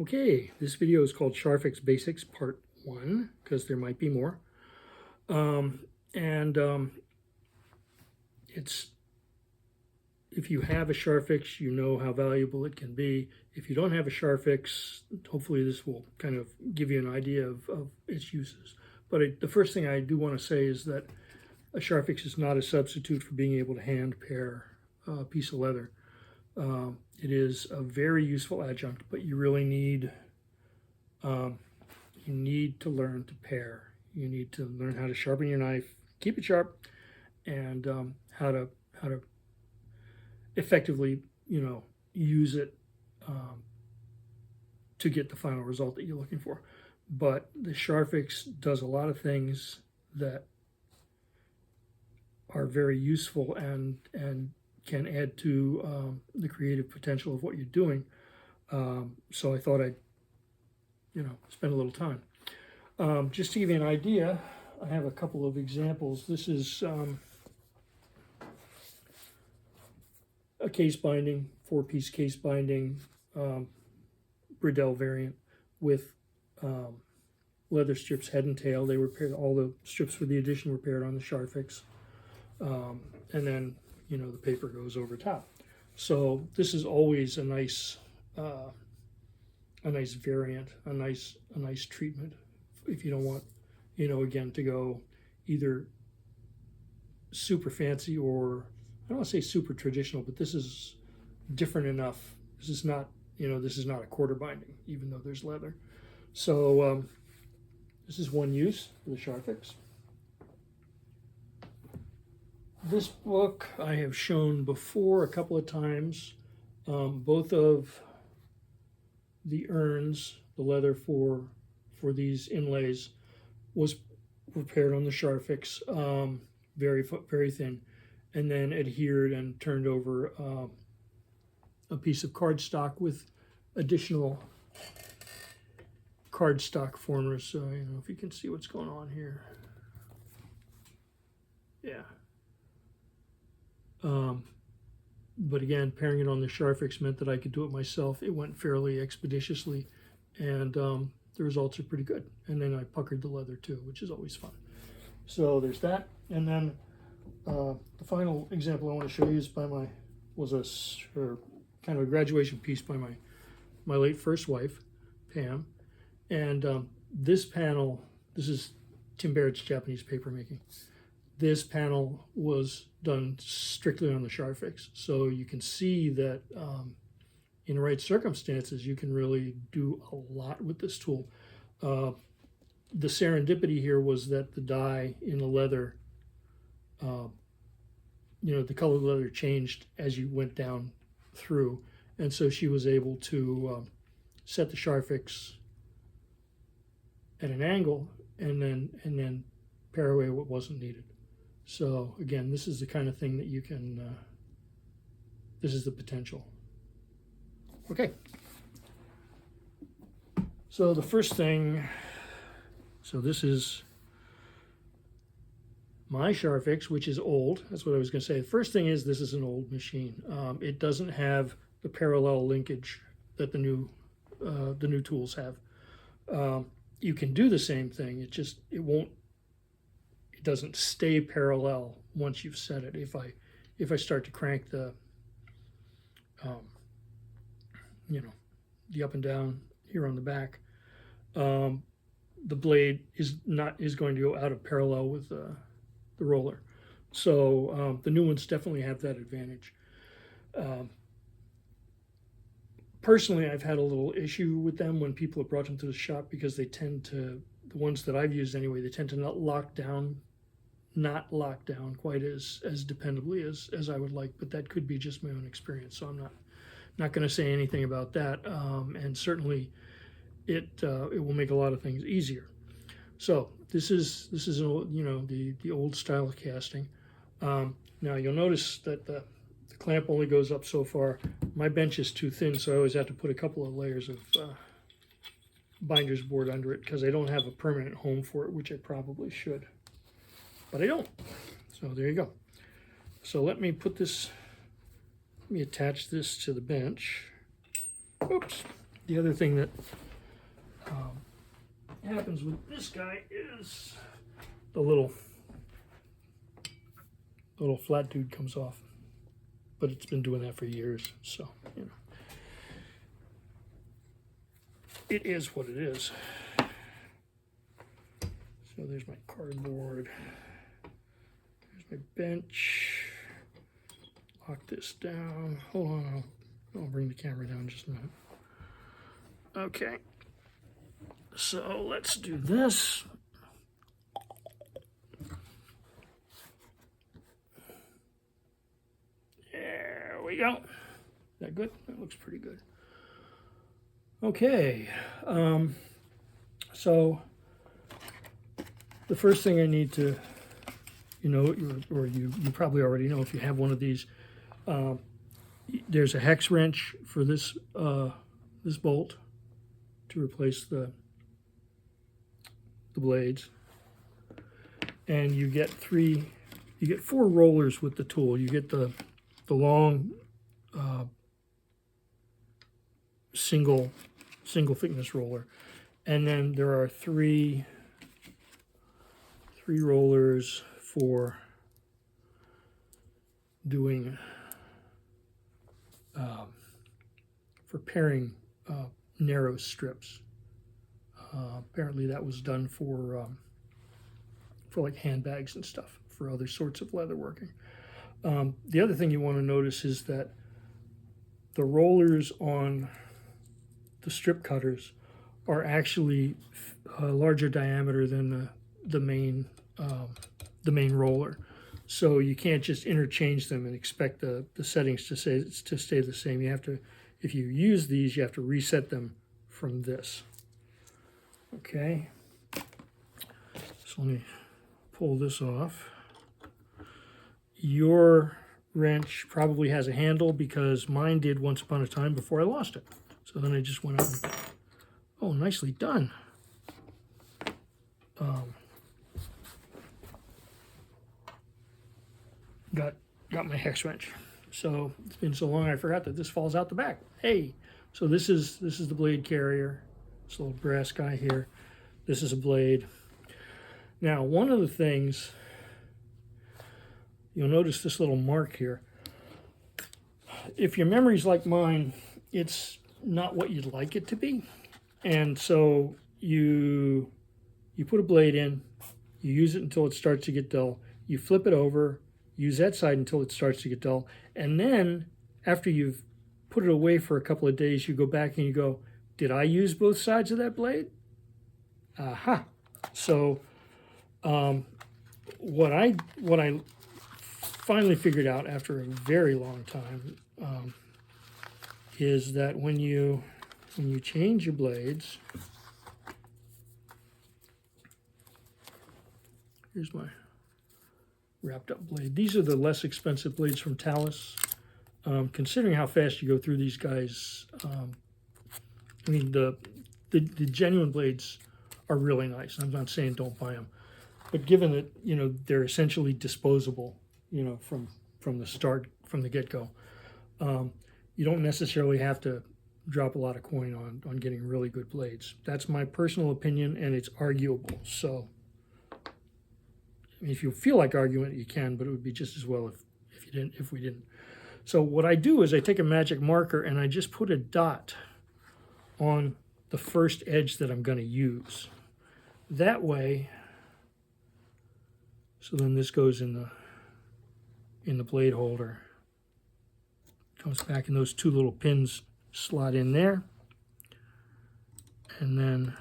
Okay, this video is called Scharf-fix Basics Part 1, because there might be more. It's, if you have a Scharf-fix, you know how valuable it can be. If you don't have a Scharf-fix, hopefully this will kind of give you an idea of its uses. But the first thing I do want to say is that a Scharf-fix is not a substitute for being able to hand pare a piece of leather. It is a very useful adjunct, but you really need to learn to pare. You need to learn how to sharpen your knife, keep it sharp, and how to effectively, use it to get the final result that you're looking for. But the Scharf-fix does a lot of things that are very useful and can add to the creative potential of what you're doing. So I thought I'd, spend a little time. Just to give you an idea, I have a couple of examples. This is a case binding, 4-piece case binding, Bridell variant with leather strips head and tail. They were paired, all the strips for the edition were paired on the Scharf-fix. And then, the paper goes over top. So this is always a nice variant, a nice treatment. If you don't want, again, to go either super fancy or, I don't want to say super traditional, but this is different enough. This is not, this is not a quarter binding, even though there's leather. So this is one use for the Scharf-fix. This book I have shown before a couple of times. Both of the urns, the leather for these inlays, was prepared on the Scharf-fix, very thin, and then adhered and turned over a piece of cardstock with additional cardstock formers. So, if you can see what's going on here. Yeah. But again, pairing it on the Scharf-fix meant that I could do it myself. It went fairly expeditiously, and the results are pretty good. And then I puckered the leather too, which is always fun. So there's that. And then the final example I want to show you is was a kind of a graduation piece by my late first wife, Pam. And this panel, this is Tim Barrett's Japanese papermaking. This panel was done strictly on the Scharf-fix. So you can see that in the right circumstances, you can really do a lot with this tool. The serendipity here was that the dye in the leather, the color of the leather changed as you went down through. And so she was able to set the Scharf-fix at an angle and then pare away what wasn't needed. So again, this is the kind of thing that you can, this is the potential. Okay. So the first thing, so this is my Scharf-fix, which is old. That's what I was going to say. The first thing is this is an old machine. It doesn't have the parallel linkage that the new tools have. You can do the same thing. It doesn't stay parallel once you've set it. If I start to crank the the up and down here on the back, the blade is going to go out of parallel with the roller. So the new ones definitely have that advantage. Personally, I've had a little issue with them when people have brought them to the shop, because they tend to, the ones that I've used anyway, they tend to not lock down quite as dependably as I would like. But that could be just my own experience, so I'm not going to say anything about that. And certainly it will make a lot of things easier. So this is the old style of casting. Now you'll notice that the clamp only goes up so far. My bench is too thin, so I always have to put a couple of layers of binder's board under it, because I don't have a permanent home for it, which I probably should. But I don't. So there you go. So let me attach this to the bench. Oops. The other thing that happens with this guy is the little flat dude comes off, but it's been doing that for years, so you know, it is what it is. So there's my cardboard, there's my bench. Lock this down. Hold on, I'll bring the camera down just a minute. Okay, so let's do this. There we go. Is that good? That looks pretty good. Okay, so the first thing I need to, you know, or you probably already know if you have one of these, there's a hex wrench for this this bolt to replace the blades, and you get 4 rollers with the tool. You get the long single thickness roller, and then there are three rollers for doing for pairing narrow strips. Apparently that was done for like handbags and stuff, for other sorts of leather working. The other thing you want to notice is that the rollers on the strip cutters are actually a larger diameter than the main roller. So you can't just interchange them and expect the settings to stay the same. You have to, if you use these, you have to reset them from this. Okay, so let me pull this off. Your wrench probably has a handle, because mine did once upon a time before I lost it. So then I just went out and, oh, nicely done. Got my hex wrench. So it's been so long I forgot that this falls out the back. Hey, so this is the blade carrier. This little brass guy here. This is a blade. Now, one of the things, you'll notice this little mark here. If your memory's like mine, it's not what you'd like it to be. And so you put a blade in, you use it until it starts to get dull, you flip it over, use that side until it starts to get dull, and then after you've put it away for a couple of days, you go back and you go, did I use both sides of that blade? Aha. So what I finally figured out after a very long time is that when you change your blades, here's my wrapped up blade. These are the less expensive blades from Talus. Considering how fast you go through these guys, I mean, the genuine blades are really nice. I'm not saying don't buy them, but given that, you know, they're essentially disposable, you know, from the start, from the get-go, you don't necessarily have to drop a lot of coin on getting really good blades. That's my personal opinion, and it's arguable. So I mean, if you feel like arguing it, you can, but it would be just as well if we didn't. So what I do is I take a magic marker and I just put a dot on the first edge that I'm going to use. That way, so then this goes in the blade holder. Comes back, and those 2 little pins slot in there. And then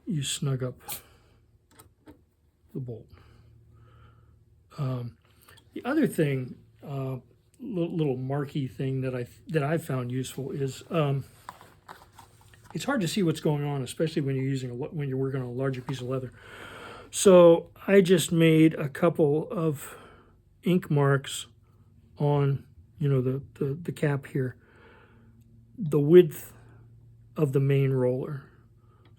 you snug up the bolt. The other thing, little marquee thing that I found useful is it's hard to see what's going on, especially when you're working on a larger piece of leather. So I just made a couple of ink marks on, you know, the cap here, the width of the main roller.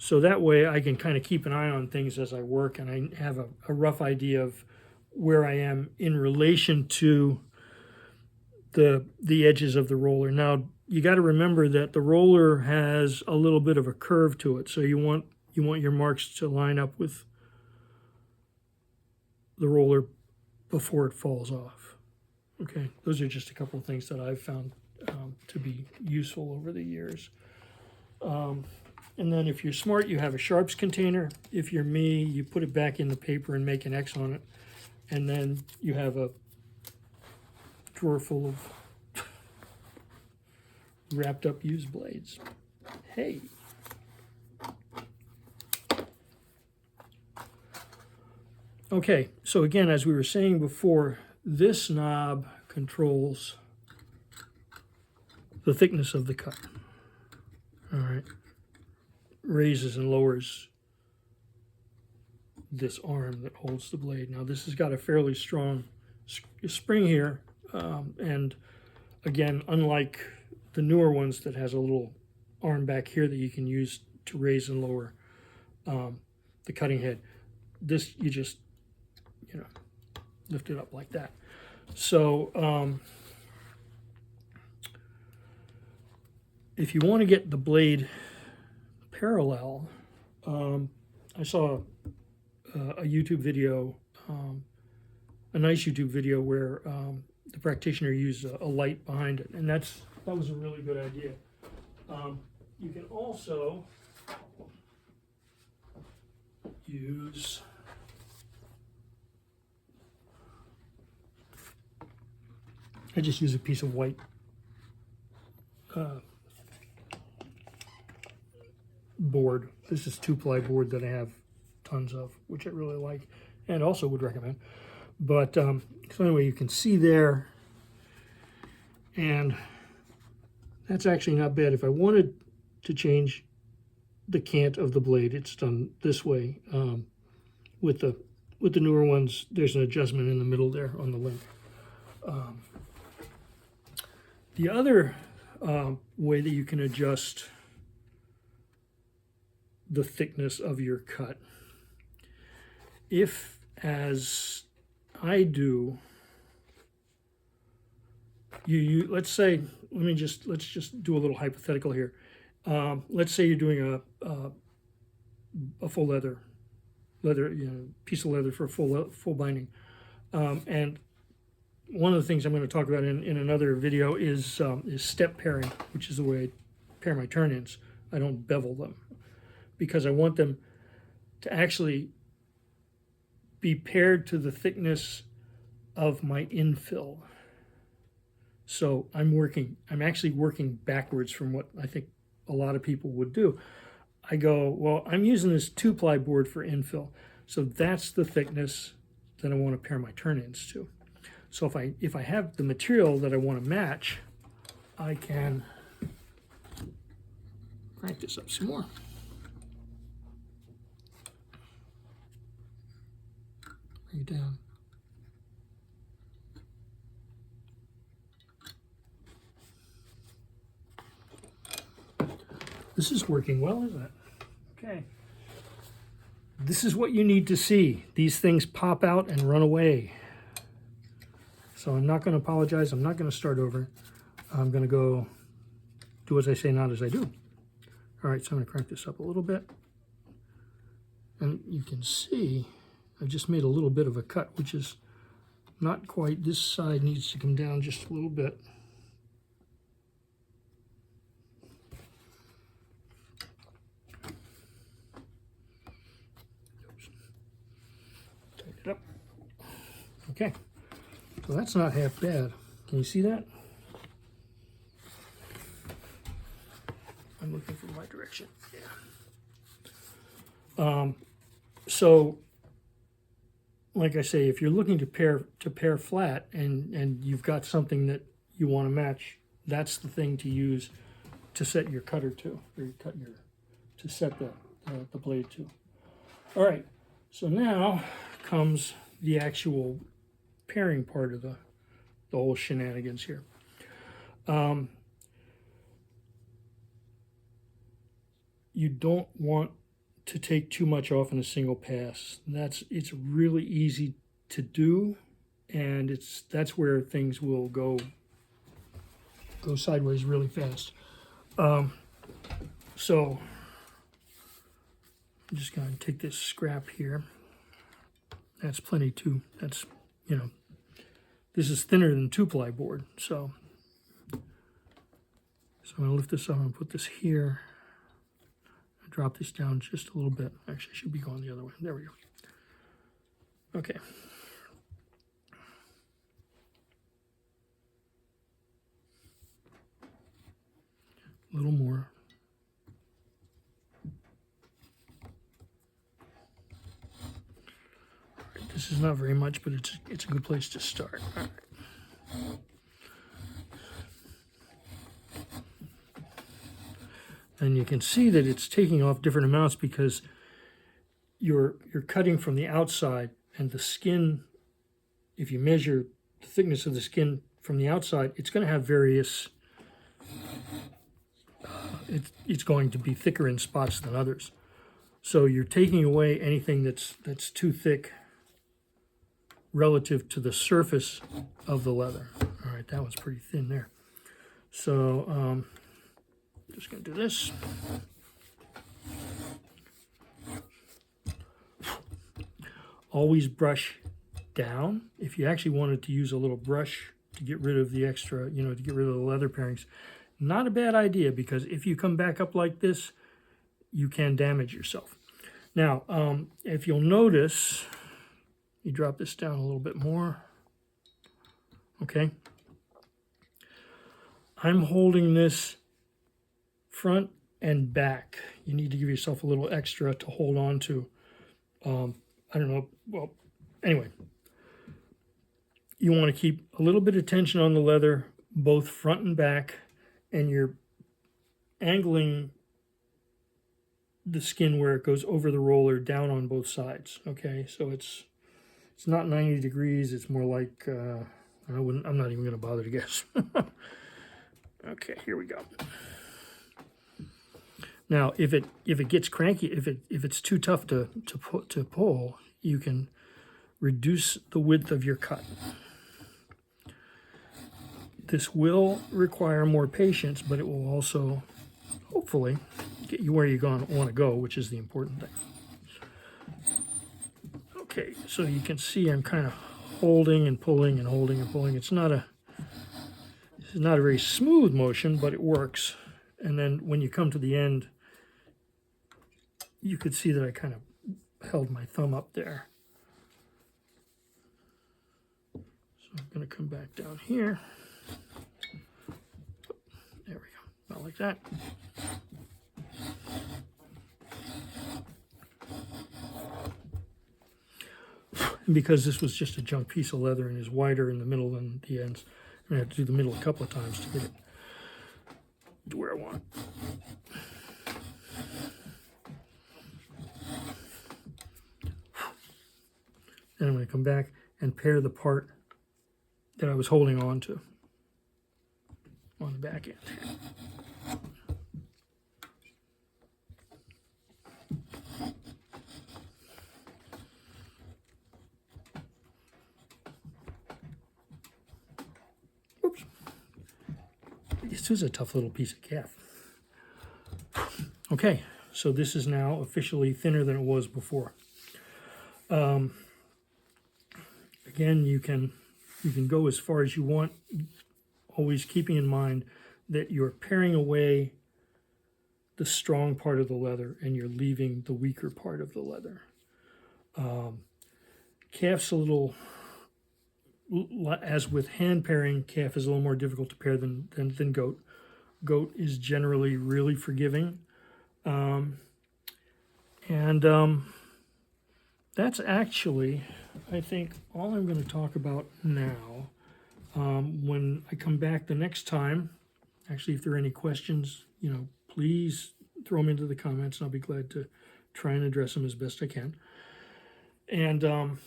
So that way I can kind of keep an eye on things as I work, and I have a rough idea of where I am in relation to the edges of the roller. Now, you got to remember that the roller has a little bit of a curve to it, so you want your marks to line up with the roller before it falls off. Okay, those are just a couple of things that I've found to be useful over the years. And then if you're smart, you have a sharps container. If you're me, you put it back in the paper and make an X on it. And then you have a drawer full of wrapped up used blades. Hey. Okay, so again, as we were saying before, this knob controls the thickness of the cut. All right. Raises and lowers this arm that holds the blade. Now this has got a fairly strong spring here, and again, unlike the newer ones that has a little arm back here that you can use to raise and lower the cutting head, this you just lift it up like that. So if you want to get the blade parallel, I saw a YouTube video, a nice YouTube video where the practitioner used a light behind it, and that was a really good idea. You can also use I just use a piece of white board. This is 2-ply board that I have tons of, which I really like and also would recommend. But so anyway, you can see there, and that's actually not bad. If I wanted to change the cant of the blade, it's done this way. With the newer ones, there's an adjustment in the middle there on the link. The other way that you can adjust the thickness of your cut, if, as I do, let's say, let's just do a little hypothetical here. Let's say you're doing a full leather, piece of leather for a full binding, and one of the things I'm going to talk about in another video is step pairing, which is the way I pair my turn-ins. I don't bevel them because I want them to actually be paired to the thickness of my infill. So I'm actually working backwards from what I think a lot of people would do. I go, well, I'm using this 2-ply board for infill, so that's the thickness that I want to pair my turn-ins to. So if I have the material that I want to match, I can crank this up some more. Bring it down. This is working well, isn't it? Okay. This is what you need to see. These things pop out and run away. So I'm not going to apologize. I'm not going to start over. I'm going to go do as I say, not as I do. All right, so I'm going to crank this up a little bit. And you can see I've just made a little bit of a cut, which is not quite. This side needs to come down just a little bit. Tighten it up. Okay. So that's not half bad. Can you see that? I'm looking for my direction. Yeah. So, like I say, if you're looking to pair flat and you've got something that you want to match, that's the thing to use to set your cutter to, or to set the blade to. All right. So now comes the actual pairing part of the whole shenanigans here. You don't want to take too much off in a single pass. It's really easy to do, and that's where things will go go sideways really fast. So I'm just going to take this scrap here. That's plenty too. That's, you know, this is thinner than 2-ply board. So I'm going to lift this up and put this here. Drop this down just a little bit. Actually, I should be going the other way. There we go. Okay. A little more. This is not very much, but it's a good place to start. All right. And you can see that it's taking off different amounts because you're cutting from the outside, and the skin, if you measure the thickness of the skin from the outside, it's going to have various, it's going to be thicker in spots than others. So you're taking away anything that's too thick relative to the surface of the leather. All right, that one's pretty thin there. So just going to do this. Always brush down. If you actually wanted to use a little brush to get rid of the extra, you know, to get rid of the leather pairings, not a bad idea, because if you come back up like this, you can damage yourself. Now, if you'll notice, you drop this down a little bit more. Okay. I'm holding this front and back. You need to give yourself a little extra to hold on to. I don't know. Well, anyway, you want to keep a little bit of tension on the leather, both front and back, and you're angling the skin where it goes over the roller down on both sides. Okay, so it's not 90 degrees. It's more like I'm not even going to bother to guess. Okay, here we go. Now, if it gets cranky, if it's too tough to pull, you can reduce the width of your cut. This will require more patience, but it will also, hopefully, get you where you want to go, which is the important thing. Okay, so you can see I'm kind of holding and pulling and holding and pulling. This is not a very smooth motion, but it works. And then when you come to the end, you could see that I kind of held my thumb up there. So I'm going to come back down here. There we go. Not like that. And because this was just a junk piece of leather and is wider in the middle than the ends, I'm going to have to do the middle a couple of times to get it to where I want it. Then I'm going to come back and pare the part that I was holding on to on the back end. Oops. This is a tough little piece of calf. Okay, so this is now officially thinner than it was before. Again, you can go as far as you want, always keeping in mind that you're paring away the strong part of the leather and you're leaving the weaker part of the leather. Calf's a little, as with hand paring, calf is a little more difficult to pare than goat. Goat is generally really forgiving. That's actually, I think, all I'm going to talk about now. When I come back the next time, actually, if there are any questions, please throw them into the comments, and I'll be glad to try and address them as best I can. And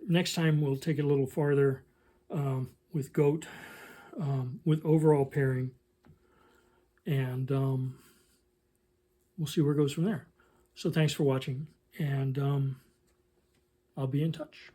next time, we'll take it a little farther with goat, with overall pairing, and we'll see where it goes from there. So thanks for watching, and I'll be in touch.